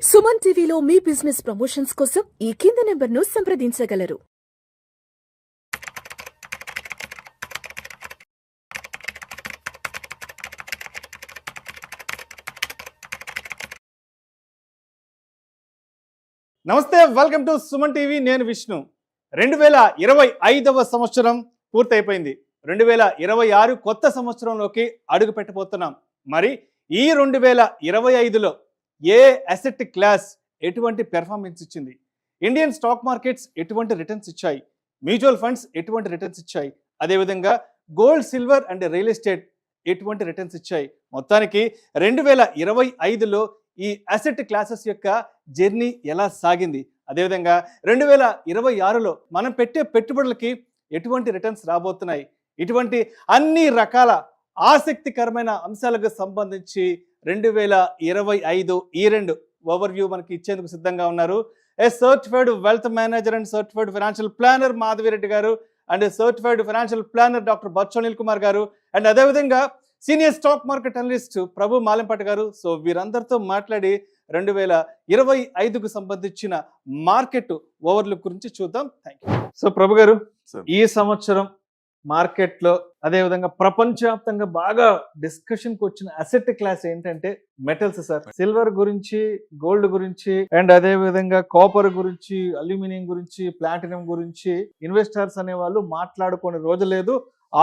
సుమన్ టీవీలో మీ business promotions కోసం ఈ కింది నెంబర్ను సంప్రదించగలరు. నమస్తే, వెల్కమ్ టు సుమన్ టీవీ. నేను విష్ణు. 2025వ సంవత్సరం పూర్తయిపోయింది. 2026 కొత్త సంవత్సరంలోకి అడుగు పెట్టబోతున్నాం. మరి ఈ 2025లో ఏ అసెట్ క్లాస్ ఎటువంటి పెర్ఫార్మెన్స్ ఇచ్చింది, ఇండియన్ స్టాక్ మార్కెట్స్ ఎటువంటి రిటర్న్స్ ఇచ్చాయి, మ్యూచువల్ ఫండ్స్ ఎటువంటి రిటర్న్స్ ఇచ్చాయి, అదేవిధంగా gold, silver and real estate ఎటువంటి రిటర్న్స్ ఇచ్చాయి, మొత్తానికి 2025లో ఈ అసెట్ క్లాసెస్ యొక్క జర్నీ ఎలా సాగింది, అదేవిధంగా 2026లో మనం పెట్టే పెట్టుబడులకి ఎటువంటి రిటర్న్స్ రాబోతున్నాయి, ఇటువంటి అన్ని రకాల ఆసక్తికరమైన అంశాలకు సంబంధించి 2025 ఈ ఓవర్వ్యూ మనకి ఇచ్చేందుకు సిద్ధంగా ఉన్నారు. Certified wealth manager and certified financial planner Madhavi Reddy garu, and certified financial planner doctor Bachchu Anil Kumar garu, and అదేవిధంగా senior stock market analyst Prabhu Malempati garu. So వీరందరితో మాట్లాడి 2025కు సంబంధించిన మార్కెట్ ఓవర్లుక్ గురించి చూద్దాం. Thank you. సో ప్రభు గారు, ఈ సంవత్సరం మార్కెట్లో అదేవిధంగా ప్రపంచవ్యాప్తంగా బాగా డిస్కషన్కి వచ్చిన అసెట్ క్లాస్ ఏంటంటే మెటల్స్ సార్. సిల్వర్ గురించి, గోల్డ్ గురించి, అండ్ అదే విధంగా కాపర్ గురించి, అల్యూమినియం గురించి, ప్లాటినం గురించి ఇన్వెస్టర్స్ అనే వాళ్ళు మాట్లాడుకునే రోజు లేదు,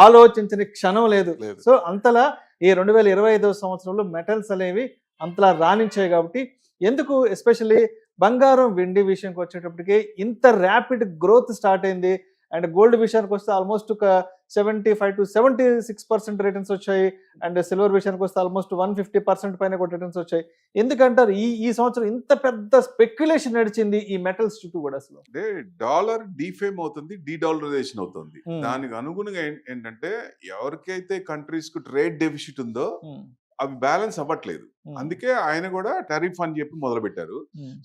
ఆలోచించని క్షణం లేదు. సో అంతలా ఈ 2025వ సంవత్సరంలో మెటల్స్ అనేవి అంతలా రాణించాయి. కాబట్టి ఎందుకు ఎస్పెషల్లీ బంగారం, వెండి విషయానికి వచ్చేటప్పటికి ఇంత ర్యాపిడ్ గ్రోత్ స్టార్ట్ అయింది. అండ్ గోల్డ్ విషయానికి వస్తే ఆల్మోస్ట్ ఒక 75 to 76% రిటర్న్స్ వచ్చాయి. అండ్ సిల్వర్ విషయానికి వస్తే ఆల్మోస్ట్ 150% పైన కూడా రిటర్న్స్ వచ్చాయి. ఎందుకంటారు ఈ సంవత్సరం ఇంత పెద్ద స్పెక్యులేషన్ నడిచింది ఈ మెటల్స్ చుట్టూ కూడా? అసలు అంటే డాలర్ డీఫేమ్ అవుతుంది, డీడాలరైజేషన్ అవుతుంది. దానికి అనుగుణంగా ఏంటంటే ఎవరికైతే కంట్రీస్ కు ట్రేడ్ డెఫిసిట్ ఉందో అవి బ్యాలెన్స్ అవ్వట్లేదు. అందుకే ఆయన కూడా టారిఫ్ అని చెప్పి మొదలు పెట్టారు.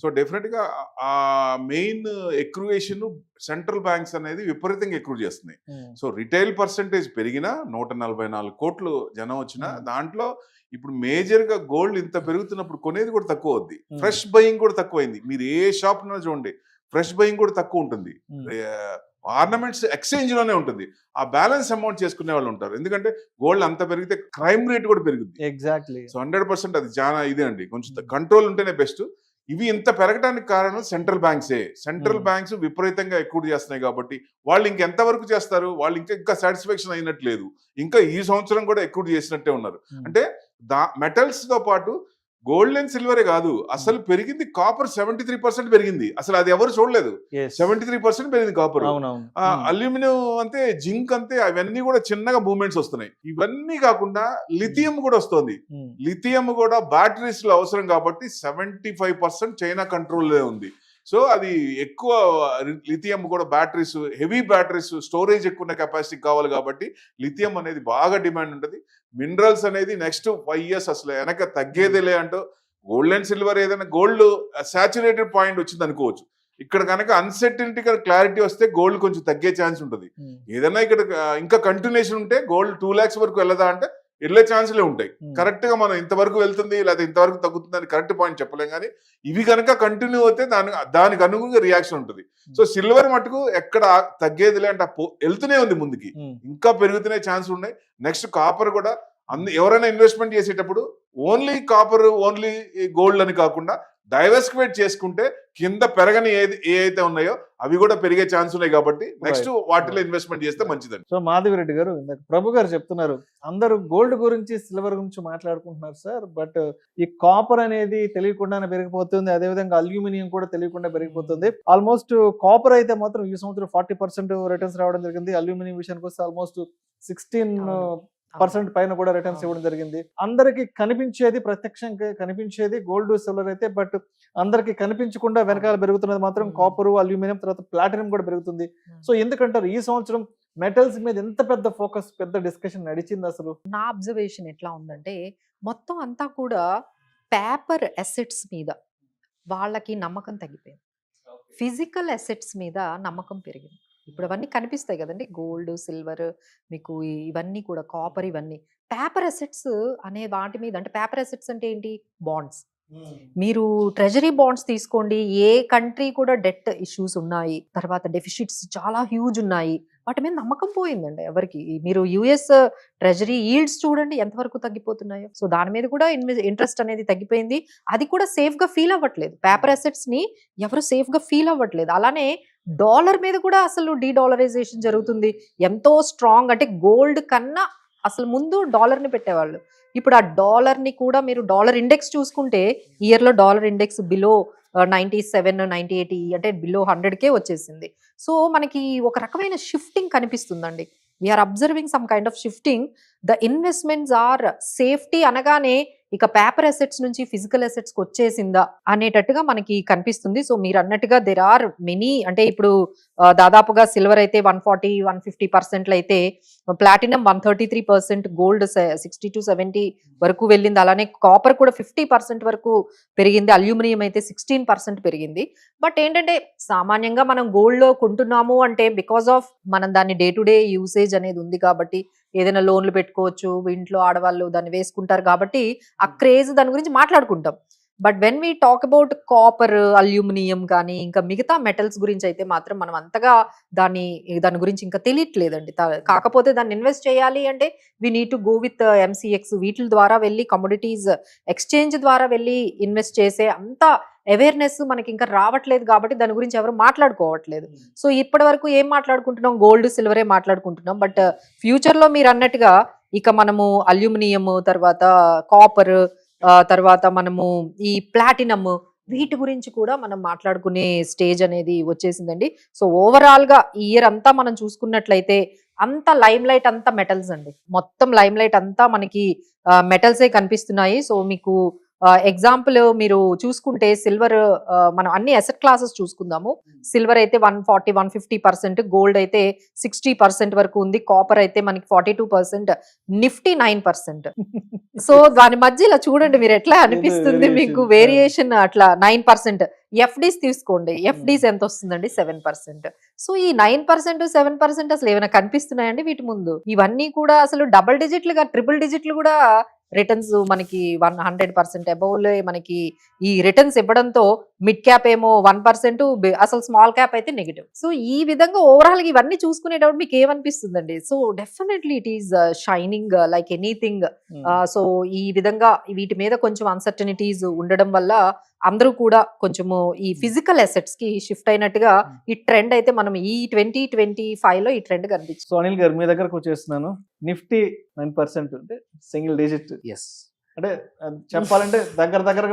సో డెఫినెట్ గా ఆ మెయిన్ ఎక్రూయేషన్ సెంట్రల్ బ్యాంక్స్ అనేది విపరీతంగా ఎక్రూ చేస్తున్నాయి. సో రిటైల్ పర్సంటేజ్ పెరిగినా 144 కోట్లు జనం వచ్చినా దాంట్లో ఇప్పుడు మేజర్ గా గోల్డ్ ఇంత పెరుగుతున్నప్పుడు కొనేది కూడా తక్కువ అవుద్ది, ఫ్రెష్ బయింగ్ కూడా తక్కువైంది. మీరు ఏ షాప్ చూడండి, ఫ్రెష్ బయింగ్ కూడా తక్కువ ఉంటుంది. ఆర్నమెంట్స్ ఎక్స్చేంజ్ లోనే ఉంటుంది. ఆ బ్యాలెన్స్ అమౌంట్ చేసుకునే వాళ్ళు ఉంటారు. ఎందుకంటే గోల్డ్ అంత పెరిగితే క్రైమ్ రేట్ కూడా పెరుగుతుంది. ఎగ్జాక్ట్లీ. సో 100% అది చాలా ఇదే అండి, కొంచెం కంట్రోల్ ఉంటేనే బెస్ట్. ఇవి ఇంత పెరగడానికి కారణం సెంట్రల్ బ్యాంక్సే. సెంట్రల్ బ్యాంక్స్ విపరీతంగా ఎక్కువ చేస్తున్నాయి కాబట్టి వాళ్ళు ఇంకెంత వరకు చేస్తారు, వాళ్ళు ఇంకా సాటిస్ఫాక్షన్ అయినట్లేదు. ఇంకా ఈ సంవత్సరం కూడా ఎక్కువ చేసినట్టే ఉన్నారు. అంటే మెటల్స్ తో పాటు గోల్డ్ అండ్ సిల్వరే కాదు, అసలు పెరిగింది కాపర్ 73% పెరిగింది. అసలు అది ఎవరు చూడలేదు. 73% పెరిగింది కాపర్. అల్యూమినియం అంతే, జింక్ అంతే, అవన్నీ కూడా చిన్నగా మూవ్మెంట్స్ వస్తున్నాయి. ఇవన్నీ కాకుండా లిథియం కూడా వస్తుంది. లిథియం కూడా బ్యాటరీస్ లో అవసరం కాబట్టి 75% చైనా కంట్రోల్లో ఉంది. సో అది ఎక్కువ లిథియం కూడా బ్యాటరీస్, హెవీ బ్యాటరీస్, స్టోరేజ్ ఎక్కువ ఉన్న కెపాసిటీ కావాలి కాబట్టి లిథియం అనేది బాగా డిమాండ్ ఉంటుంది. మినరల్స్ అనేది నెక్స్ట్ 5 years అసలు వెనక తగ్గేదేలే అంటూ గోల్డ్ అండ్ సిల్వర్ ఏదైనా గోల్డ్ సాచురేటెడ్ పాయింట్ వచ్చింది అనుకోవచ్చు. ఇక్కడ కనుక అన్సర్టనిటీ క్లారిటీ వస్తే గోల్డ్ కొంచెం తగ్గే ఛాన్స్ ఉంటుంది. ఏదైనా ఇక్కడ ఇంకా కంటిన్యూషన్ ఉంటే గోల్డ్ 2 lakhs వరకు వెళ్ళదా అంటే వెళ్ళే ఛాన్స్లే ఉంటాయి. కరెక్ట్ గా మనం ఇంతవరకు వెళ్తుంది లేదా ఇంతవరకు తగ్గుతుంది అని కరెక్ట్ పాయింట్ చెప్పలేం. కానీ ఇవి కనుక కంటిన్యూ అవుతే దానికి అనుగుణంగా రియాక్షన్ ఉంటుంది. సో సిల్వర్ మటుకు ఎక్కడ తగ్గేదిలే అంటే వెళ్తూనే ఉంది ముందుకి, ఇంకా పెరుగుతూనే ఛాన్స్ ఉన్నాయి. నెక్స్ట్ కాపర్ కూడా ఎవరైనా ఇన్వెస్ట్మెంట్ చేసేటప్పుడు ఓన్లీ కాపర్, ఓన్లీ గోల్డ్ అని కాకుండా డైవర్సిఫైడ్ చేసుకుంటే కింద పెరగని ఏ అయితే ఉన్నాయో అవి కూడా పెరిగే ఛాన్స్ ఉన్నాయి. కాబట్టి నెక్స్ట్ వాటిలో ఇన్వెస్ట్మెంట్ చేస్తే మంచిదండి. సో మాధవిరెడ్డి గారు, ప్రభు గారు చెప్తున్నారు అందరూ గోల్డ్ గురించి, సిల్వర్ గురించి మాట్లాడుకుంటున్నారు సార్, బట్ ఈ కాపర్ అనేది తెలియకుండానే పెరిగిపోతుంది, అదేవిధంగా అల్యూమినియం కూడా తెలియకుండా పెరిగిపోతుంది. ఆల్మోస్ట్ కాపర్ అయితే మాత్రం ఈ సంవత్సరం 40% రిటర్న్స్ రావడం జరిగింది. అల్యూమినియం విషయానికి వస్తే ఆల్మోస్ట్ 16% పైన కూడా రిటర్న్స్ ఇవ్వడం జరిగింది. అందరికి కనిపించేది, ప్రత్యక్షంగా కనిపించేది గోల్డ్, సిల్వర్ అయితే, బట్ అందరికి కనిపించకుండా వెనకాల పెరుగుతున్నది మాత్రం కాపర్, అల్యూమినియం, తర్వాత ప్లాటినం కూడా పెరుగుతుంది. సో ఎందుకంటారు ఈ సంవత్సరం మెటల్స్ మీద ఎంత పెద్ద ఫోకస్, పెద్ద డిస్కషన్ నడిచింది? అసలు నా అబ్జర్వేషన్ ఎట్లా ఉందంటే మొత్తం అంతా కూడా పేపర్ అసెట్స్ మీద వాళ్ళకి నమ్మకం తగ్గిపోయింది, ఫిజికల్ అసెట్స్ మీద నమ్మకం పెరిగింది. ఇప్పుడు అవన్నీ కనిపిస్తాయి కదండి, గోల్డ్, సిల్వర్, మీకు ఇవన్నీ కూడా కాపర్, ఇవన్నీ పేపర్ అసెట్స్ అనే వాటి మీద. అంటే పేపర్ అసెట్స్ అంటే ఏంటి? బాండ్స్, మీరు ట్రెజరీ బాండ్స్ తీసుకోండి, ఏ కంట్రీ కూడా డెట్ ఇష్యూస్ ఉన్నాయి, తర్వాత డెఫిసిట్స్ చాలా హ్యూజ్ ఉన్నాయి, వాటి మీద నమ్మకం పోయిందండి ఎవరికి. మీరు యుఎస్ ట్రెజరీ ఈల్డ్స్ చూడండి ఎంతవరకు తగ్గిపోతున్నాయో. సో దాని మీద కూడా ఇంట్రెస్ట్ అనేది తగ్గిపోయింది. అది కూడా సేఫ్ గా ఫీల్ అవ్వట్లేదు. పేపర్ అసెట్స్ ని ఎవరు సేఫ్ గా ఫీల్ అవ్వట్లేదు. అలానే డాలర్ మీద కూడా అసలు డీడాలరైజేషన్ జరుగుతుంది. ఎంతో స్ట్రాంగ్, అంటే గోల్డ్ కన్నా అసలు ముందు డాలర్ ని పెట్టేవాళ్ళు. ఇప్పుడు ఆ డాలర్ ని కూడా మీరు డాలర్ ఇండెక్స్ చూసుకుంటే ఇయర్ లో డాలర్ ఇండెక్స్ బిలో 97, 98, అంటే బిలో 100కే వచ్చేసింది. సో మనకి ఒక రకమైన షిఫ్టింగ్ కనిపిస్తుందండి. We are observing some kind of shifting. The investments are safety అనగానే ఇక పేపర్ అసెట్స్ నుంచి ఫిజికల్ అసెట్స్ కి వచ్చేసిందా అనేటట్టుగా మనకి కనిపిస్తుంది. సో మీరు అన్నట్టుగా దెర్ ఆర్ మెనీ, అంటే ఇప్పుడు దాదాపుగా సిల్వర్ అయితే 140, 150% అయితే ప్లాటినం 133%, గోల్డ్ 60 to 70 వరకు వెళ్ళింది. అలానే కాపర్ కూడా 50% వరకు పెరిగింది. అల్యూమినియం అయితే 16% పెరిగింది. బట్ ఏంటంటే సామాన్యంగా మనం గోల్డ్ లో కొంటున్నాము అంటే బికాస్ ఆఫ్ మనం దాన్ని డే టు డే యూసేజ్ అనేది ఉంది కాబట్టి, ఏదైనా లోన్లు పెట్టుకోవచ్చు, ఇంట్లో ఆడవాళ్ళు దాన్ని వేసుకుంటారు కాబట్టి ఆ క్రేజ్ దాని గురించి మాట్లాడుకుంటాం. But when we talk about copper, aluminium కానీ ఇంకా మిగతా మెటల్స్ గురించి అయితే మాత్రం మనం అంతగా దాని గురించి ఇంకా తెలియట్లేదండి. కాకపోతే దాన్ని ఇన్వెస్ట్ చేయాలి అంటే we need to go with MCX, వీటి ద్వారా వెళ్ళి కమోడిటీస్ ఎక్స్చేంజ్ ద్వారా వెళ్ళి ఇన్వెస్ట్ చేసే అంత అవేర్నెస్ మనకి ఇంకా రావట్లేదు కాబట్టి దాని గురించి ఎవరు మాట్లాడుకోవట్లేదు. సో ఇప్పటి వరకు ఏం మాట్లాడుకుంటున్నాం, గోల్డ్ సిల్వరే మాట్లాడుకుంటున్నాం. బట్ ఫ్యూచర్ లో మీరు అన్నట్టుగా ఇక మనము అల్యూమినియం, తర్వాత కాపర్, తర్వాత మనము ఈ ప్లాటినం, వీటి గురించి కూడా మనం మాట్లాడుకునే స్టేజ్ అనేది వచ్చేసిందండి. సో ఓవరాల్ గా ఈ ఇయర్ అంతా మనం చూసుకున్నట్లయితే అంత లైమ్ లైట్ అంతా మెటల్స్ అండి. మొత్తం లైమ్ లైట్ అంతా మనకి మెటల్సే కనిపిస్తున్నాయి. సో మీకు ఎగ్జాంపుల్ మీరు చూసుకుంటే సిల్వర్, మనం అన్ని అసెట్ క్లాసెస్ చూసుకుందాము. సిల్వర్ అయితే 140, 150%, గోల్డ్ అయితే 60% వరకు ఉంది, కాపర్ అయితే మనకి 42%, నిఫ్టీ 9%. సో దాని మధ్య ఇలా చూడండి మీరు ఎట్లా అనిపిస్తుంది మీకు వేరియేషన్ అట్లా 9%. ఎఫ్డీస్ తీసుకోండి, ఎఫ్డీస్ ఎంత వస్తుందండి, 7%. సో ఈ 9%, 7% అసలు ఏమైనా కనిపిస్తున్నాయండి వీటి ముందు? ఇవన్నీ కూడా అసలు డబుల్ డిజిట్లుగా, ట్రిపుల్ డిజిట్లు కూడా రిటర్న్స్ మనకి 100% అబౌవ్ మనకి ఈ రిటర్న్స్ ఇవ్వడంతో మిడ్ క్యాప్ ఏమో 1%, అసలు స్మాల్ క్యాప్ అయితే నెగిటివ్. సో ఈ విధంగా ఓవరాల్ గా ఇవన్నీ చూసుకునేటప్పుడు మీకు ఏమనిపిస్తుందండి? So definitely it is shining like anything. So ఈ విధంగా వీటి మీద కొంచెం అన్సర్టనిటీస్ ఉండడం వల్ల అందరూ కూడా కొంచెము ఈ ఫిజికల్ అసెట్స్ కి షిఫ్ట్ అయినట్టుగా ఈ ట్రెండ్ అయితే మనం ఈ 2025 లో ఈ ట్రెండ్ కనిపించింది. సో అనిల్ గారు మీ దగ్గరకు వచ్చేస్తున్నాను. నిఫ్టీ 9% అంటే సింగిల్ డిజిట్. అంటే చెప్పాలంటే దగ్గర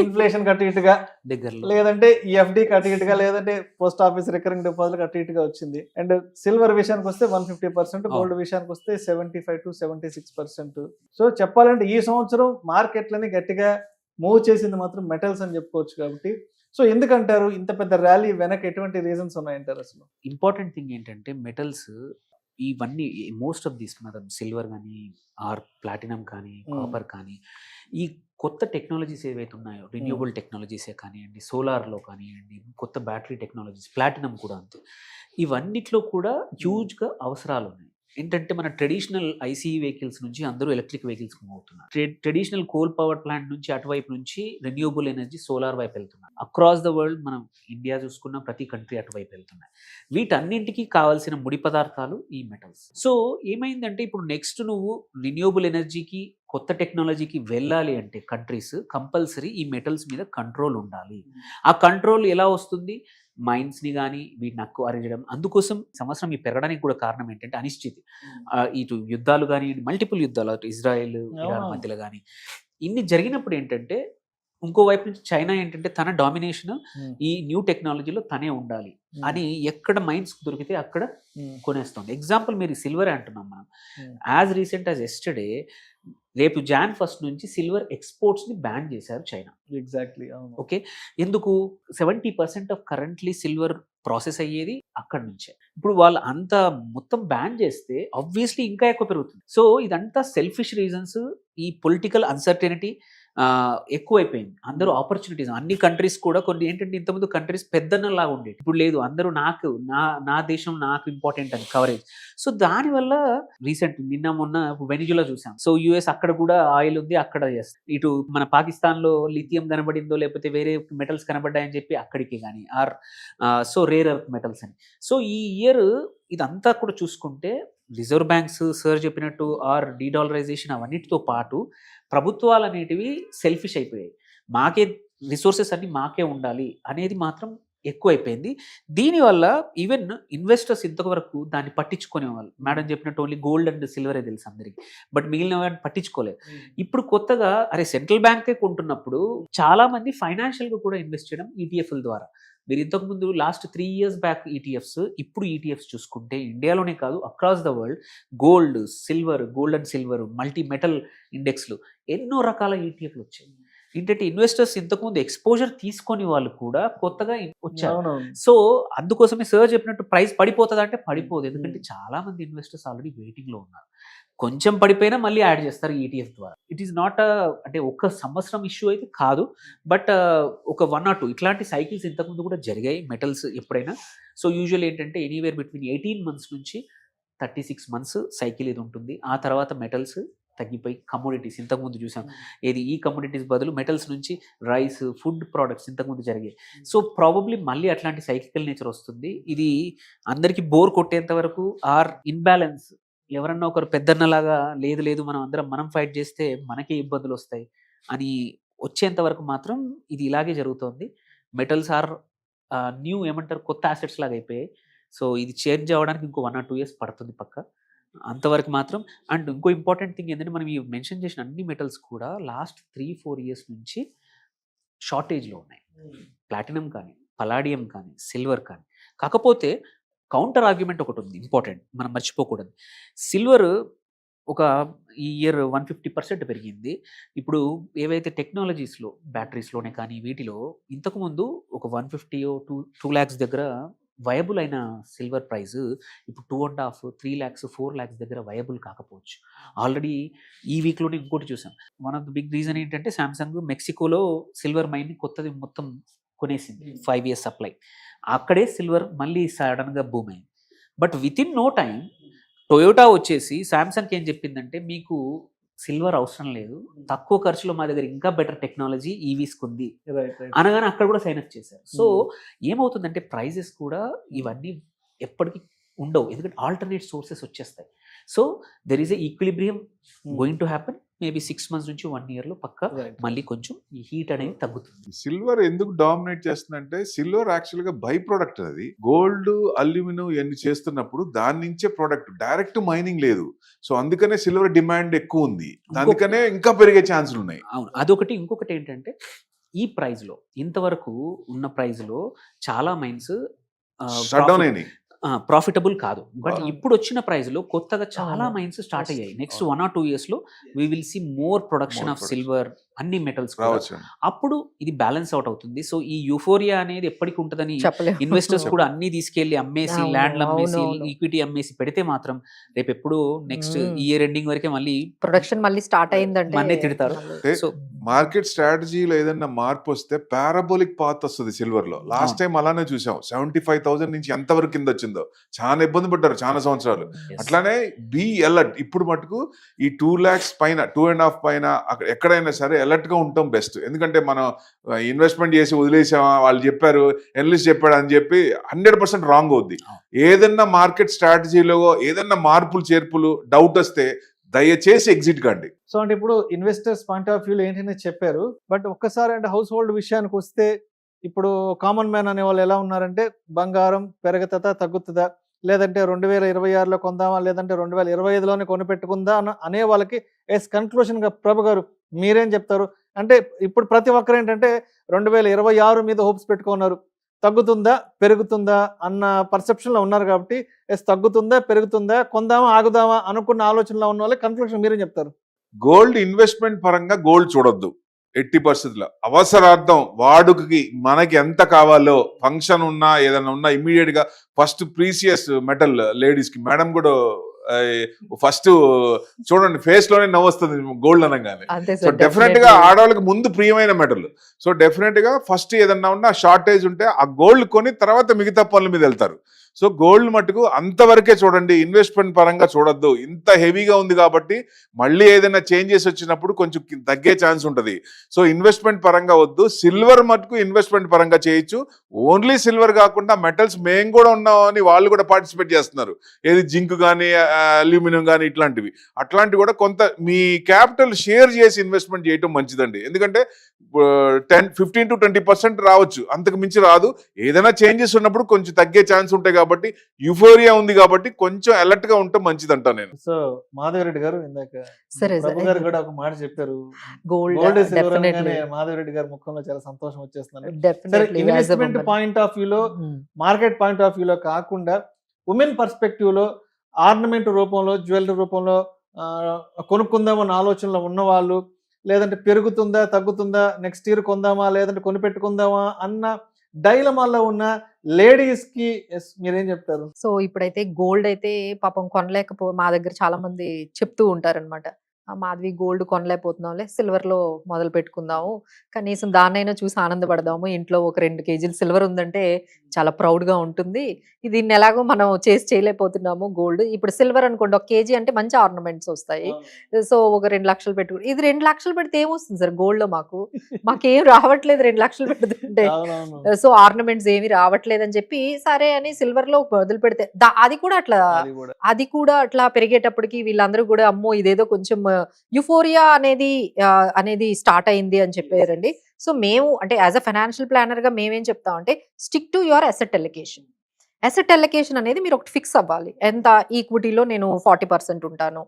ఇన్ఫ్లేషన్ కట్టి ఇటుగా దగ్గరలో, లేదంటే ఈ ఎఫ్డి కట్టి ఇటుగా, లేదంటే పోస్ట్ ఆఫీస్ రికరింగ్ డిపాజిట్ కట్టి ఇటుగా వచ్చింది. అండ్ సిల్వర్ విషయానికి వస్తే 150%, గోల్డ్ విషయానికి వస్తే 75 to 76%. సో చెప్పాలంటే ఈ సంవత్సరం మార్కెట్లని గట్టిగా మూవ్ చేసింది మాత్రం మెటల్స్ అని చెప్పుకోవచ్చు. కాబట్టి సో ఎందుకంటారు ఇంత పెద్ద ర్యాలీ వెనక ఎటువంటి రీజన్స్ ఉన్నాయంటారు? అసలు ఇంపార్టెంట్ థింగ్ ఏంటంటే మెటల్స్ ఇవన్నీ మోస్ట్ ఆఫ్ దీస్ మనం సిల్వర్ కానీ ఆర్ ప్లాటినం కానీ కాపర్ కానీ ఈ కొత్త టెక్నాలజీస్ ఏవైతే ఉన్నాయో, రిన్యూబుల్ టెక్నాలజీసే కానివ్వండి, సోలార్లో కానివ్వండి, కొత్త బ్యాటరీ టెక్నాలజీస్, ప్లాటినం కూడా అంతే, ఇవన్నిట్లో కూడా హ్యూజ్గా అవసరాలు ఉన్నాయి. ఏంటంటే మన ట్రెడిషనల్ ఐసీఈ వెహికల్స్ నుంచి అందరూ ఎలక్ట్రిక్ వెహికల్స్ మూవ్ అవుతున్నారు. ట్రెడిషనల్ కోల్ పవర్ ప్లాంట్ నుంచి అటువైపు నుంచి రెన్యూబుల్ ఎనర్జీ సోలార్ వైపు వెళ్తున్నారు. అక్రాస్ ద వరల్డ్ మనం ఇండియా చూసుకున్న ప్రతి కంట్రీ అటువైపు వెళ్తున్నాయి. వీటన్నింటికి కావాల్సిన ముడి పదార్థాలు ఈ మెటల్స్. సో ఏమైందంటే ఇప్పుడు నెక్స్ట్ నువ్వు రిన్యూబుల్ ఎనర్జీకి, కొత్త టెక్నాలజీకి వెళ్ళాలి అంటే కంట్రీస్ కంపల్సరీ ఈ మెటల్స్ మీద కంట్రోల్ ఉండాలి. ఆ కంట్రోల్ ఎలా వస్తుంది? మైన్స్ని కానీ వీటిని అక్వైర్ చేయడం. అందుకోసం సంవత్సరం ఈ పెరగడానికి కూడా కారణం ఏంటంటే అనిశ్చితి. ఇటు యుద్ధాలు కానీ, మల్టిపుల్ యుద్ధాలు, అటు ఇజ్రాయెల్ ఇరాన్ మధ్యలో కానీ ఇన్ని జరిగినప్పుడు ఏంటంటే ఇంకోవైపు నుంచి చైనా ఏంటంటే తన డామినేషన్ ఈ న్యూ టెక్నాలజీలో తనే ఉండాలి అని ఎక్కడ మైన్స్ దొరికితే అక్కడ కొనేస్తుంది. ఎగ్జాంపుల్ మీరు సిల్వర్ అంటున్నాం మనం. యాజ్ రీసెంట్ యాజ్ ఎస్టర్డే, రేపు Jan 1 నుంచి సిల్వర్ ఎక్స్పోర్ట్స్ ని బ్యాన్ చేశారు చైనా. ఎగ్జాక్ట్లీ. ఓకే, ఎందుకు? 70% ఆఫ్ కరెంట్లీ సిల్వర్ ప్రాసెస్ అయ్యేది అక్కడి నుంచే. ఇప్పుడు వాళ్ళు అంత మొత్తం బ్యాన్ చేస్తే ఆబ్వియస్లీ ఇంకా ఎక్కువ పెరుగుతుంది. సో ఇదంతా సెల్ఫిష్ రీజన్స్, ఈ పొలిటికల్ అన్సర్టెనిటీ ఎక్కువైపోయింది. అందరూ ఆపర్చునిటీస్ అన్ని కంట్రీస్ కూడా కొన్ని ఏంటంటే ఇంతకుముందు కంట్రీస్ పెద్దన్నలాగా ఉండేది, ఇప్పుడు లేదు, అందరూ నాకు నా దేశం నాకు ఇంపార్టెంట్ అని కవరేజ్. సో దానివల్ల రీసెంట్ నిన్న మొన్న వెనిజులా చూసాం. సో యుఎస్ అక్కడ కూడా ఆయిల్ ఉంది, అక్కడ ఇటు మన పాకిస్తాన్ లో లిథియం కనబడిందో లేకపోతే వేరే మెటల్స్ కనబడ్డాయని చెప్పి అక్కడికి కానీ సో రేర్ ఎర్త్ మెటల్స్ అని. సో ఈ ఇయర్ ఇదంతా కూడా చూసుకుంటే రిజర్వ్ బ్యాంక్స్ సార్ చెప్పినట్టు డీడాలరైజేషన్ అవన్నిటితో పాటు ప్రభుత్వాలు అనేటివి సెల్ఫిష్ అయిపోయాయి. మాకే రిసోర్సెస్ అన్ని మాకే ఉండాలి అనేది మాత్రం ఎక్కువైపోయింది. దీనివల్ల ఈవెన్ ఇన్వెస్టర్స్ ఇంతవరకు దాన్ని పట్టించుకునేవాళ్ళు. మేడం చెప్పినట్టు ఓన్లీ గోల్డ్ అండ్ సిల్వరే తెలుసు అందరికి, బట్ మిగిలిన వాటిని పట్టించుకోలేదు. ఇప్పుడు కొత్తగా సెంట్రల్ బ్యాంకే కొంటున్నప్పుడు చాలా మంది ఫైనాన్షియల్గా కూడా ఇన్వెస్ట్ చేయడం ఈటీఎఫ్ల ద్వారా. మీరు ఇంతకుముందు లాస్ట్ 3 years బ్యాక్ ఈటీఎఫ్స్, ఇప్పుడు ఈటీఎఫ్స్ చూసుకుంటే ఇండియాలోనే కాదు across the world gold and silver multi metal ఇండెక్స్లు ఎన్నో రకాల ఈటీఎఫ్లు వచ్చాయి. ఏంటంటే ఇన్వెస్టర్స్ ఇంతకుముందు ఎక్స్పోజర్ తీసుకొని వాళ్ళు కూడా కొత్తగా వచ్చారు. సో అందుకోసమే సార్ చెప్పినట్టు ప్రైస్ పడిపోతుంది అంటే పడిపోదు, ఎందుకంటే చాలా మంది ఇన్వెస్టర్స్ ఆల్రెడీ వెయిటింగ్ లో ఉన్నారు. కొంచెం పడిపోయినా మళ్ళీ యాడ్ చేస్తారు ఈటీఎఫ్ ద్వారా. ఇట్ ఈస్ నాట్ అంటే ఒక సంవత్సరం ఇష్యూ అయితే కాదు, బట్ ఒక 1 or 2 ఇట్లాంటి సైకిల్స్ ఇంతకుముందు కూడా జరిగాయి మెటల్స్ ఎప్పుడైనా. సో యూజువల్ ఏంటంటే ఎనీవేర్ బిట్వీన్ 18 months నుంచి 36 months సైకిల్ ఇది ఉంటుంది. ఆ తర్వాత మెటల్స్ తగ్గిపోయి కమోడిటీస్ ఇంతకుముందు చూసాం, ఈ కమోడిటీస్ బదులు మెటల్స్ నుంచి రైస్, ఫుడ్ ప్రోడక్ట్స్ ఇంతకుముందు జరిగాయి. సో ప్రాబబ్లీ మళ్ళీ అట్లాంటి సైకికల్ నేచర్ వస్తుంది. ఇది అందరికీ బోర్ కొట్టేంత వరకు ఇన్బ్యాలెన్స్, ఎవరన్నా ఒకరు పెద్దన్నలాగా లేదు మనం ఫైట్ చేస్తే మనకే ఇబ్బందులు వస్తాయి అని వచ్చేంత వరకు మాత్రం ఇది ఇలాగే జరుగుతోంది. మెటల్స్ న్యూ కొత్త అసెట్స్ లాగా అయిపోయాయి. సో ఇది చేంజ్ అవ్వడానికి ఇంకో 1 or 2 years పడుతుంది పక్క, అంతవరకు మాత్రం. అండ్ ఇంకో ఇంపార్టెంట్ థింగ్ ఏంటంటే మనం ఈ మెన్షన్ చేసిన అన్ని మెటల్స్ కూడా లాస్ట్ 3-4 years నుంచి షార్టేజ్లో ఉన్నాయి. ప్లాటినం కానీ, పలాడియం కానీ, సిల్వర్ కానీ. కాకపోతే కౌంటర్ ఆర్గ్యుమెంట్ ఒకటి ఉంది ఇంపార్టెంట్, మనం మర్చిపోకూడదు. సిల్వర్ ఈ ఇయర్ 150% పెరిగింది. ఇప్పుడు ఏవైతే టెక్నాలజీస్లో బ్యాటరీస్లోనే కానీ వీటిలో ఇంతకుముందు ఒక 150 or 2 lakhs దగ్గర వయబుల్ అయిన సిల్వర్ ప్రైస్ ఇప్పుడు 2.5-3 lakhs 4 lakhs దగ్గర వయబుల్ కాకపోవచ్చు. ఆల్రెడీ ఈ వీక్లోనే ఇంకోటి చూసాం. One of the big reason ఏంటంటే శాంసంగ్ మెక్సికోలో సిల్వర్ మైన్ కొత్తది మొత్తం కొనేసింది, 5 years సప్లై. అక్కడే సిల్వర్ మళ్ళీ సడన్గా బూమ్ అయింది. But within no time Toyota వచ్చేసి శాంసంగ్కి ఏం చెప్పిందంటే, మీకు సిల్వర్ అవసరం లేదు, తక్కువ ఖర్చులో మా దగ్గర ఇంకా బెటర్ టెక్నాలజీ ఈవీస్కి ఉంది అనగానే అక్కడ కూడా సైన్ అప్ చేశారు. సో ఏమవుతుందంటే ప్రైజెస్ కూడా ఇవన్నీ ఎప్పటికీ ఉండవు, ఎందుకంటే ఆల్టర్నేట్ సోర్సెస్ వచ్చేస్తాయి. So there is a equilibrium going to happen. Maybe 6 months నుంచి 1 year లో పక్క మళ్ళీ కొంచెం ఈ హీట్ అనేది తగ్గుతుంది. సిల్వర్ ఎందుకు డామినేట్ చేస్తుందంటే, సిల్వర్ యాక్చువల్ గా బై ప్రొడక్ట్. అది గోల్డ్, అల్యూమినియం ఇవన్నీ చేస్తున్నప్పుడు దాని నుంచే ప్రొడక్ట్, డైరెక్ట్ మైనింగ్ లేదు. సో అందుకనే సిల్వర్ డిమాండ్ ఎక్కువ ఉంది, అందుకనే ఇంకా పెరిగే ఛాన్సులు ఉన్నాయి. అవును, అదొకటి. ఇంకొకటి ఏంటంటే ఈ ప్రైస్ లో, ఇంతవరకు ఉన్న ప్రైస్ లో చాలా మైన్స్ షట్ డౌన్ అయినాయి, ప్రాఫిటబుల్ కాదు. బట్ ఇప్పుడు వచ్చిన ప్రైస్ లో కొత్తగా చాలా మైన్స్ స్టార్ట్ అయ్యాయి. నెక్స్ట్ 1 or 2 years లో we will see more production of silver, అన్ని మెటల్స్. అప్పుడు ఇది బ్యాలెన్స్ అవుట్ అవుతుంది. సో ఈ యూఫోరియా అనేది ఎప్పటికి ఉంటుందని ఇన్వెస్టర్స్ కూడా అన్ని తీసుకెళ్లి అమ్మేసి, ల్యాండ్లు అమ్మేసి, ఈక్విటీ అమ్మేసి పెడితే మాత్రం రేపు ఎప్పుడు నెక్స్ట్ ఇయర్ ఎండింగ్ వరకే మళ్ళీ ప్రొడక్షన్ మళ్ళీ స్టార్ట్ అయిందంటే మళ్ళీ తిడతారు. సో మార్కెట్ స్ట్రాటజీలో ఏదైనా మార్పు వస్తే పారాబోలిక్ పాత్ వస్తుంది సిల్వర్ లో. లాస్ట్ టైం అలానే చూసాం, 75,000 నుంచి ఎంత వరకు కింద వచ్చిందో చాలా ఇబ్బంది పడ్డారు చాలా సంవత్సరాలు. అట్లానే బి అలర్ట్. ఇప్పుడు మటుకు ఈ 2 lakhs పైన, 2.5 పైన ఎక్కడైనా సరే అలర్ట్ గా ఉంటాం బెస్ట్. ఎందుకంటే మనం ఇన్వెస్ట్మెంట్ చేసి వదిలేసామా, వాళ్ళు చెప్పారు, ఎనలిస్ట్ చెప్పాడు అని చెప్పి 100% రాంగ్ అవుద్ది. ఏదన్నా మార్కెట్ స్ట్రాటజీలో ఏదన్నా మార్పులు చేర్పులు డౌట్ వస్తే దయచేసి ఎగ్జిట్ కండి. సో అంటే ఇప్పుడు ఇన్వెస్టర్స్ పాయింట్ ఆఫ్ వ్యూలో ఏంటనే చెప్పారు. బట్ ఒక్కసారి అంటే హౌస్ హోల్డ్ విషయానికి వస్తే, ఇప్పుడు కామన్ మ్యాన్ అనే వాళ్ళు ఎలా ఉన్నారంటే, బంగారం పెరుగుతుందా తగ్గుతుందా, లేదంటే 2026లో కొందామా, లేదంటే 2025లోనే కొనిపెట్టుకుందా అనే వాళ్ళకి కన్క్లూషన్గా ప్రభు గారు మీరేం చెప్తారు? అంటే ఇప్పుడు ప్రతి ఒక్కరు ఏంటంటే 2026 మీద హోప్స్ పెట్టుకున్నారు, తగ్గుతుందా పెరుగుతుందా అన్న పర్సెప్షన్లో ఉన్నారు. కాబట్టి తగ్గుతుందా పెరుగుతుందా, కొందామా ఆగుదామా అనుకున్న ఆలోచనలో ఉన్న వాళ్ళకి కన్క్లూషన్ మీరేం చెప్తారు? గోల్డ్ ఇన్వెస్ట్మెంట్ పరంగా గోల్డ్ చూడొద్దు ఎట్టి పరిస్థితుల్లో. అవసరార్థం వాడుకకి మనకి ఎంత కావాలో, ఫంక్షన్ ఉన్నా ఏదైనా ఉన్నా ఇమ్మీడియట్ గా ఫస్ట్ ప్రీసియస్ మెటల్ లేడీస్ కి, మేడం కూడా ఫస్ట్ చూడండి ఫేస్ లోనే నవ్వు వస్తుంది గోల్డ్ అనగానే. అంతే సో సార్, డెఫినెట్ గా ఆడవాళ్ళకి ముందు ప్రియమైన మెటల్. సో డెఫినెట్ గా ఫస్ట్ ఏదన్నా ఉన్నా షార్టేజ్ ఉంటే ఆ గోల్డ్ కొని తర్వాత మిగతా పనుల మీద వెళ్తారు. సో గోల్డ్ మటుకు అంతవరకే చూడండి, ఇన్వెస్ట్మెంట్ పరంగా చూడొద్దు. ఇంత హెవీగా ఉంది కాబట్టి మళ్ళీ ఏదైనా చేంజెస్ వచ్చినప్పుడు కొంచెం తగ్గే ఛాన్స్ ఉంటుంది. సో ఇన్వెస్ట్మెంట్ పరంగా వద్దు. సిల్వర్ మటుకు ఇన్వెస్ట్మెంట్ పరంగా చేయొచ్చు. ఓన్లీ సిల్వర్ కాకుండా మెటల్స్ మేము కూడా ఉన్నామని వాళ్ళు కూడా పార్టిసిపేట్ చేస్తున్నారు. ఏది జింక్ కానీ అల్యూమినియం కానీ ఇట్లాంటివి కూడా కొంత మీ క్యాపిటల్ షేర్ చేసి ఇన్వెస్ట్మెంట్ చేయటం మంచిదండి. ఎందుకంటే 15 to 20% రావచ్చు, అంతకు మించి రాదు. ఏదైనా చేంజెస్ ఉన్నప్పుడు కొంచెం తగ్గే ఛాన్స్ ఉంటాయి కాబట్టి యూఫోరియా ఉంది కాబట్టి కొంచెం అలర్ట్ గా ఉంటే మంచిదంటా నేను. సో మాధవరెడ్డి గారు ఇందాక సరే ప్రభు గారు కూడా ఒక మాట చెప్పారు, gold gold silver definitely Madhava Reddy గారి ముఖంలో చాలా సంతోషం వచ్చేస్తున్నారు. డెఫినెట్లీ ఇన్వెస్ట్మెంట్ పాయింట్ ఆఫ్ వ్యూలో, మార్కెట్ పాయింట్ ఆఫ్ వ్యూలో కాకుండా ఉమెన్ పర్స్పెక్టివ్ లో ఆర్నమెంట్ రూపంలో, జ్యువెలరీ రూపంలో కొనుక్కుందామన్న ఆలోచనలో ఉన్నవాళ్ళు, లేదంటే పెరుగుతుందా తగ్గుతుందా, నెక్స్ట్ ఇయర్ కొందామా లేదంటే కొనిపెట్టుకుందామా అన్న డైలమాల్లో ఉన్న లేడీస్ కి మీరేం చెప్తారు? సో ఇప్పుడైతే గోల్డ్ అయితే పాపం మా దగ్గర చాలా మంది చెప్తూ ఉంటారన్నమాట, మాధవి గోల్డ్ కొనలేకపోతున్నాంలే, సిల్వర్ లో మొదలు పెట్టుకుందాము, కనీసం దాన్నైనా చూసి ఆనందపడదాము, ఇంట్లో ఒక 2 kgs సిల్వర్ ఉందంటే చాలా ప్రౌడ్ గా ఉంటుంది, దీన్ని ఎలాగో మనం చేయలేకపోతున్నాము. గోల్డ్ ఇప్పుడు సిల్వర్ అనుకోండి, 1 kg అంటే మంచి ఆర్నమెంట్స్ వస్తాయి. సో ఒక 2 లక్షలు పెట్టుకుని, ఇది 2 లక్షలు పెడితే ఏమొస్తుంది సార్ గోల్డ్ లో? మాకేం రావట్లేదు 2 లక్షలు పెడుతుంటే, సో ఆర్నమెంట్స్ ఏమి రావట్లేదు అని చెప్పి సరే అని సిల్వర్ లో మొదలు పెడితే అది కూడా అట్లా పెరిగేటప్పటికి వీళ్ళందరూ కూడా అమ్మో ఇదేదో కొంచెం యుఫోరియా అనేది స్టార్ట్ అయింది అని చెప్పారండి. సో మేము అంటే యాజ్ అ ఫైనాన్షియల్ ప్లానర్ గా మేమేం చెప్తామంటే, stick to your asset allocation. Asset allocation అనేది మీరు ఒకటి ఫిక్స్ అవ్వాలి. ఎంత ఈక్విటీలో నేను 40% ఉంటాను,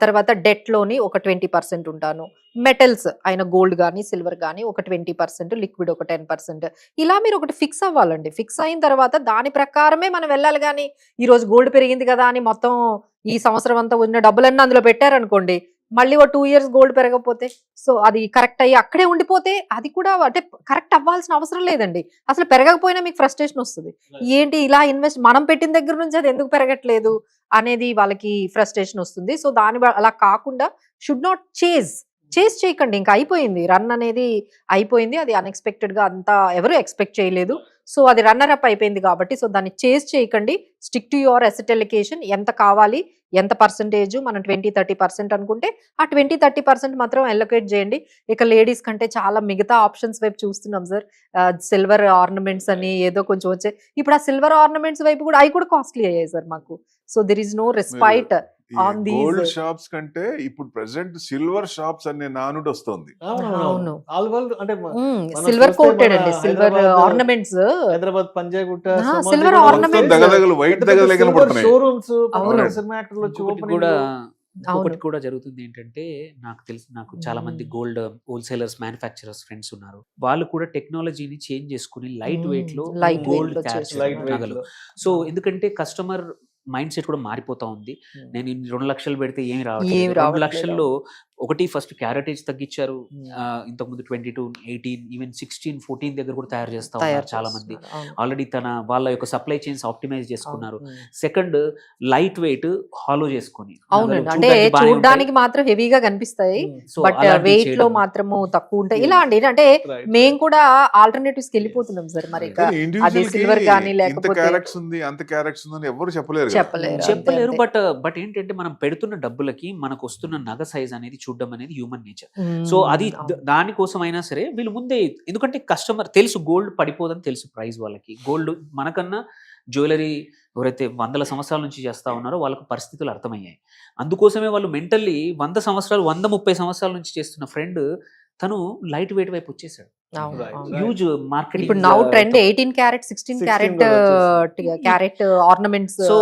తర్వాత డెట్ లోని ఒక 20% ఉంటాను, మెటల్స్ అయిన గోల్డ్ కానీ సిల్వర్ కానీ ఒక 20%, లిక్విడ్ ఒక 10%, ఇలా మీరు ఒకటి ఫిక్స్ అవ్వాలండి. ఫిక్స్ అయిన తర్వాత దాని ప్రకారమే మనం వెళ్ళాలి. కానీ ఈ రోజు గోల్డ్ పెరిగింది కదా అని మొత్తం ఈ సంవత్సరం అంతా ఉన్న డబ్బులన్నీ అందులో పెట్టారనుకోండి, మళ్ళీ ఒక 2 years గోల్డ్ పెరగకపోతే, సో అది కరెక్ట్ అయ్యి అక్కడే ఉండిపోతే అది కూడా అంటే కరెక్ట్ అవ్వాల్సిన అవసరం లేదండి. అసలు పెరగకపోయినా మీకు ఫ్రస్ట్రేషన్ వస్తుంది, ఏంటి ఇలా మనం పెట్టిన దగ్గర నుంచి అది ఎందుకు పెరగట్లేదు అనేది వాళ్ళకి ఫ్రస్ట్రేషన్ వస్తుంది. సో అలా కాకుండా షుడ్ నాట్ చేజ్ చేయకండి. ఇంకా అయిపోయింది, రన్ అనేది అయిపోయింది, అది అన్ఎక్స్పెక్టెడ్ గా అంతా ఎవరు ఎక్స్పెక్ట్ చేయలేదు. సో అది రన్నర్ అప్ అయిపోయింది కాబట్టి సో దాన్ని చేజ్ చేయకండి. Stick to your asset allocation. ఎంత కావాలి, ఎంత పర్సంటేజ్, మనం 20-30% అనుకుంటే ఆ 20-30% మాత్రం అలొకేట్ చేయండి. ఇక లేడీస్ కంటే చాలా మిగతా ఆప్షన్స్ వైపు చూస్తున్నాం సార్. సిల్వర్ ఆర్నమెంట్స్ అని ఏదో కొంచెం వచ్చాయి. ఇప్పుడు ఆ సిల్వర్ ఆర్నమెంట్స్ వైపు కూడా అవి కూడా కాస్ట్లీ అయ్యాయి సార్ మాకు. So there is no respite on these. Gold shops కంటే ఇప్పుడు ప్రెసెంట్ సిల్వర్ షాప్స్ అనే నానుడు వస్తుంది. అవును, అంటే సిల్వర్ కోటెడ్ అండి, silver ornaments. Hyderabad Panjagutta silver ornaments దగదగలు వైట్ దగదలు కనపడుతున్నాయి. షోరూమ్స్ ఒకటి కూడా జరుగుతుంది ఏంటంటే, నాకు చాలా మంది గోల్డ్ హోల్సేలర్స్, మ్యానుఫ్యాక్చరర్స్ ఫ్రెండ్స్ ఉన్నారు. వాళ్ళు కూడా టెక్నాలజీని చేంజ్ చేసుకుని లైట్ వెయిట్ లో గోల్డ్ నగలు. సో ఎందుకంటే కస్టమర్ మైండ్ సెట్ కూడా మారిపోతా ఉంది. నేను 2 లక్షలు పెడితే ఏమి రావట్లేదు. 2 లక్షల్లో ఒకటి ఫస్ట్ క్యారెటేజ్ తగ్గించారు. ఇంతకుముందు 22, 18, ఈవెన్ 16, 14 దగ్గర కూడా తయారు చేస్తా ఉన్నారు చాలా మంది. ఆల్రెడీ వాళ్ళ యొక్క సప్లై చైన్స్ ఆప్టిమైజ్ చేసుకున్నారు. సెకండ్, లైట్ వెయిట్ హాలో చేసుకొని, అంటే చూడడానికి మాత్రం హెవీగా కనిపిస్తాయి, బట్ వెయిట్ లో మాత్రము తక్కువ ఉంటాయి. ఇలా అండి, అంటే మేము కూడా ఆల్టర్నేటివ్స్ కి వెళ్ళిపోతున్నాం సార్. మరి అది సిల్వర్ కానీ లేకపోతే ఎవరు చెప్పలేరు. బట్ ఏంటంటే మనం పెడుతున్న డబ్బులకి మనకు వస్తున్న నగ సైజ్ అనేది చూడడం అనేది హ్యూమన్ నేచర్. సో అది దానికోసం అయినా సరే వీళ్ళు ముందే, ఎందుకంటే కస్టమర్ తెలుసు గోల్డ్ పడిపోదని తెలుసు ప్రైస్ వాళ్ళకి. గోల్డ్ మనకన్నా జ్యువెలరీ ఎవరైతే 100 సంవత్సరాల నుంచి చేస్తా ఉన్నారో వాళ్ళకు పరిస్థితులు అర్థమయ్యాయి. అందుకోసమే వాళ్ళు మెంటల్లీ 100 సంవత్సరాలు 130 సంవత్సరాల నుంచి చేస్తున్న ఫ్రెండ్ తను లైట్ వెయిట్ వైపు వచ్చేసాడు. Huge market. ఇప్పుడు now trend 18 carat 16 carat ornaments. So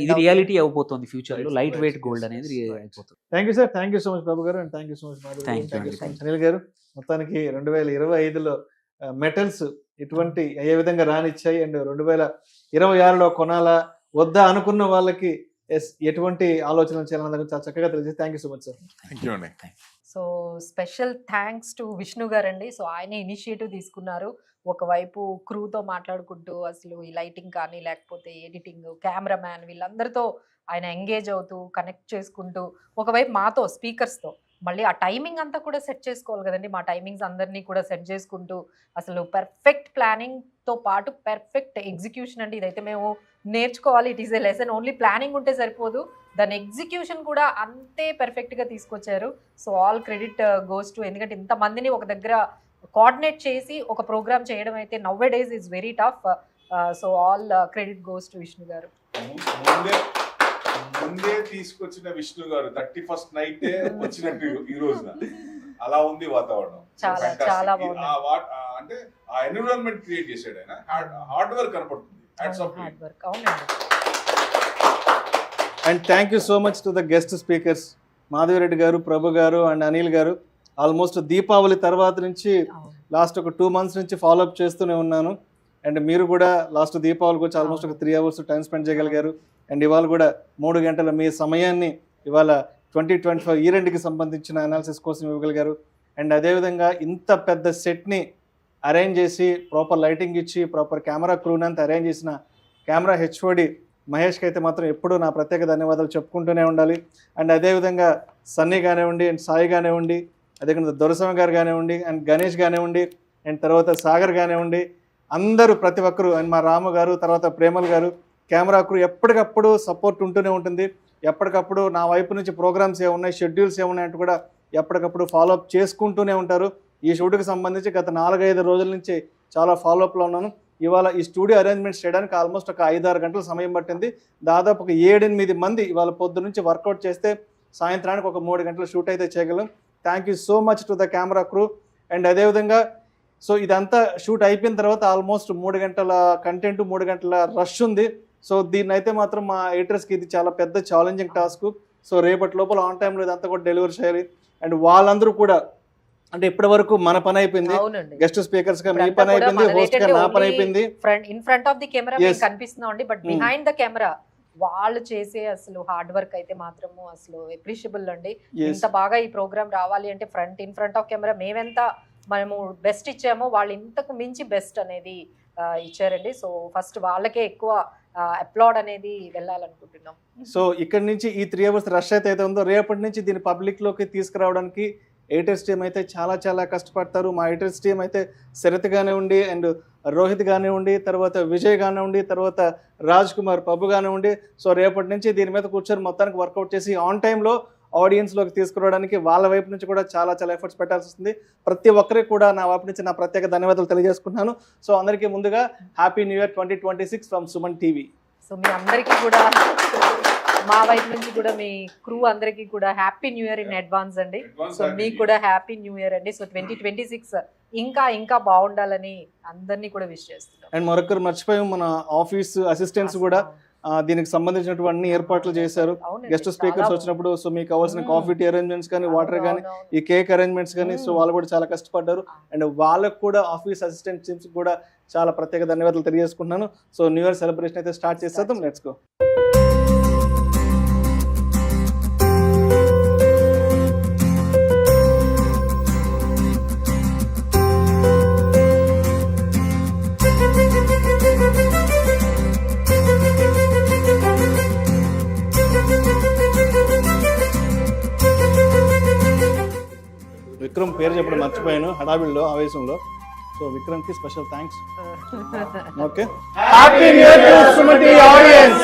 ఇది రియాలిటీ అయిపోతుంది ఫ్యూచర్ లో, లైట్ వెయిట్ గోల్డ్ అనేది అయిపోతుంది. Thank you sir, thank you so much Babu garu, and thank you so much Anil garu. మొత్తానికి 2025లో మెటల్స్ ఎటువంటి ఏ విధంగా రానిచ్చాయి, అండ్ 2026లో కొనాలా వద్దా అనుకున్న వాళ్ళకి ఎటువంటి ఆలోచనలు చేయాలన్నది చాలా చక్కగా తెలియజేసి thank you so much sir. Thank you అండి. So special thanks to Vishnu garu అండి. సో ఆయన ఇనిషియేటివ్ తీసుకున్నారు. ఒకవైపు క్రూతో మాట్లాడుకుంటూ అసలు ఈ లైటింగ్ కానీ లేకపోతే ఎడిటింగ్, కెమెరామ్యాన్ వీళ్ళందరితో ఆయన ఎంగేజ్ అవుతూ కనెక్ట్ చేసుకుంటూ, ఒకవైపు మాతో స్పీకర్స్తో మళ్ళీ ఆ టైమింగ్ అంతా కూడా సెట్ చేసుకోవాలి కదండి. మా టైమింగ్స్ అందరినీ కూడా సెట్ చేసుకుంటూ అసలు పర్ఫెక్ట్ ప్లానింగ్తో పాటు పర్ఫెక్ట్ ఎగ్జిక్యూషన్ అండి. ఇదైతే మేము నేర్చుకోవాలి. It is a lesson. Only planning ఉంటే సరిపోదు, దాని ఎగ్జిక్యూషన్ కూడా అంతే పర్ఫెక్ట్గా తీసుకొచ్చారు. So all credit goes to, ఎందుకంటే ఇంతమందిని ఒక దగ్గర కోఆర్డినేట్ చేసి ఒక ప్రోగ్రామ్ చేయడం అయితే నవ్వే days is very tough. So all credit goes to Vishnu గారు. ముందే తీసుకొచ్చిన విష్ణు గారు 31st నైట్ వచ్చినట్టు ఈ రోజున అలా ఉంది వాతావరణం. చాలా Fantastic. చాలా బాగుంది. అంటే ఆ ఎన్విరాన్మెంట్ క్రియేట్ చేశాడు ఆయన. హార్డ్ వర్క్ కనపడుతుంది. Hats off. Hard work. అవునండి. And thank you so much to the guest speakers Madhavi Reddy garu, Prabhu గారు అండ్ అనిల్ గారు. ఆల్మోస్ట్ దీపావళి తర్వాత నుంచి లాస్ట్ ఒక 2 months నుంచి ఫాలోఅప్ చేస్తూనే ఉన్నాను. అండ్ మీరు కూడా లాస్ట్ దీపావళికి వచ్చి ఆల్మోస్ట్ ఒక 3 hours టైం స్పెండ్ చేయగలిగారు. అండ్ ఇవాళ కూడా 3 గంటల మీ సమయాన్ని ఇవాళ 2025 ఇయర్ ఎండ్కి సంబంధించిన అనాలిసిస్ కోసం ఇవ్వగలిగారు. అండ్ అదేవిధంగా ఇంత పెద్ద సెట్ని అరేంజ్ చేసి ప్రాపర్ లైటింగ్ ఇచ్చి ప్రాపర్ కెమెరా క్రూని అంతా అరేంజ్ చేసిన కెమెరా హెచ్ఓడి మహేష్కి అయితే మాత్రం ఎప్పుడూ నా ప్రత్యేక ధన్యవాదాలు చెప్పుకుంటూనే ఉండాలి. అండ్ అదేవిధంగా సన్నీ కానివ్వండి, అండ్ సాయి కానివ్వండి, అదేవిధంగా దొరస్వామి గారు కానివ్వండి, అండ్ గణేష్ కానివ్వండి, అండ్ తర్వాత సాగర్ కానివ్వండి, అందరూ ప్రతి ఒక్కరు, అండ్ మా రాము గారు, తర్వాత ప్రేమల్ గారు, కెమెరా క్రూ ఎప్పటికప్పుడు సపోర్ట్ ఉంటూనే ఉంటుంది. ఎప్పటికప్పుడు నా వైపు నుంచి ప్రోగ్రామ్స్ ఏమున్నాయి, షెడ్యూల్స్ ఏమున్నాయంటూ కూడా ఎప్పటికప్పుడు ఫాలోఅప్ చేసుకుంటూనే ఉంటారు. ఈ షూట్కి సంబంధించి గత 4-5 రోజుల నుంచి చాలా ఫాలోఅప్లో ఉన్నాను. ఇవాళ ఈ స్టూడియో అరేంజ్మెంట్స్ చేయడానికి ఆల్మోస్ట్ ఒక 5-6 గంటల సమయం పట్టింది. దాదాపు ఒక 7-8 మంది ఇవాళ పొద్దు నుంచి వర్కౌట్ చేస్తే సాయంత్రానికి ఒక 3 గంటల షూట్ అయితే చేయగలం. Thank you so much to the camera crew. And అదేవిధంగా సో ఇదంతా షూట్ అయిపోయిన తర్వాత ఆల్మోస్ట్ 3 గంటల కంటెంట్, 3 గంటల రష్ ఉంది. సో దీన్ని అయితే మాత్రం మా ఎడిటర్స్కి ఇది చాలా పెద్ద ఛాలెంజింగ్ టాస్క్. సో రేపటి లోపల ఆన్ టైంలో ఇదంతా కూడా డెలివరీ చేయాలి. అండ్ వాళ్ళందరూ కూడా అంటే ఇప్పటి వరకు మన పని అయిపోయింది, గెస్ట్ స్పీకర్స్ గా మీ పని అయిపోయింది, హోస్ట్ గా నా పని అయిపోయింది. In front of the camera కనిపిస్తున్నాం అండి, బట్ బిహైండ్ ద కెమెరా వాళ్ళు చేసే అసలు హార్డ్ వర్క్ అయితే మాత్రము అసలు అప్రిషియబుల్ అండి. ఇంత బాగా ఈ ప్రోగ్రామ్ రావాలి అంటే ఇన్ ఫ్రంట్ ఆఫ్ కెమెరా మేమెంత మనము బెస్ట్ ఇచ్చామో వాళ్ళు ఇంతకు మించి బెస్ట్ అనేది ఇచ్చారండి. సో ఫస్ట్ వాళ్ళకే ఎక్కువ అప్లాడ్ అనేది వెళ్ళాలనుకుంటున్నాం. సో ఇక్కడ నుంచి ఈ 3 hours రష్ అయితే ఉందో రేపటి నుంచి దీన్ని పబ్లిక్ లోకి తీసుకురావడానికి ఎడిటర్స్ టీమ్ అయితే చాలా కష్టపడతారు. మా ఎడిటర్స్ టీమ్ అయితే శరత్ కానివ్వండి, అండ్ రోహిత్ కానివ్వండి, తర్వాత విజయ్ కానివ్వండి, తర్వాత రాజ్ కుమార్ పబ్బు కానివ్వండి. సో రేపటి నుంచి దీని మీద కూర్చొని మొత్తానికి వర్కౌట్ చేసి ఆన్ టైంలో ఆడియన్స్లోకి తీసుకురావడానికి వాళ్ళ వైపు నుంచి కూడా చాలా ఎఫర్ట్స్ పెట్టాల్సి వస్తుంది. ప్రతి ఒక్కరికి కూడా నా వైపు నుంచి నా ప్రత్యేక ధన్యవాదాలు తెలియజేసుకుంటున్నాను. సో అందరికీ ముందుగా happy new year 2026 from Suman TV. So మీ అందరికీ కూడా మా వైపు నుంచి కూడా మీ క్రూ అందరికీ కూడా happy new year in advance అండి. సో మీకు కూడా హ్యాపీ న్యూ ఇయర్ అండి. సో 2026 ఇంకా బాగుండాలని అందరినీ కూడా విష్ చేస్తున్నాం. అండ్ మరొకరు మర్చిపోయాం, మన ఆఫీస్ అసిస్టెంట్స్ కూడా దీనికి సంబంధించినటువంటి ఏర్పాట్లు చేశారు. గెస్ట్ స్పీకర్స్ వచ్చినప్పుడు సో మీకు కావాల్సిన కాఫీ టీ అరేంజ్మెంట్స్ కానీ, వాటర్ కానీ, ఈ కేక్ అరేంజ్మెంట్స్ కానీ, సో వాళ్ళు కూడా చాలా కష్టపడ్డారు. అండ్ వాళ్ళకు కూడా ఆఫీస్ అసిస్టెంట్ టీమ్స్ కూడా చాలా ప్రత్యేక ధన్యవాదాలు తెలియజేసుకుంటున్నాను. సో న్యూ ఇయర్ సెలబ్రేషన్ అయితే స్టార్ట్ చేసేద్దాం. Let's go. విక్రమ్ పేరు చెప్పడం మర్చిపోయాను హడావిడిలో, ఆవేశంలో. సో విక్రమ్ కి special thanks. Okay, happy new year to Suman TV audience.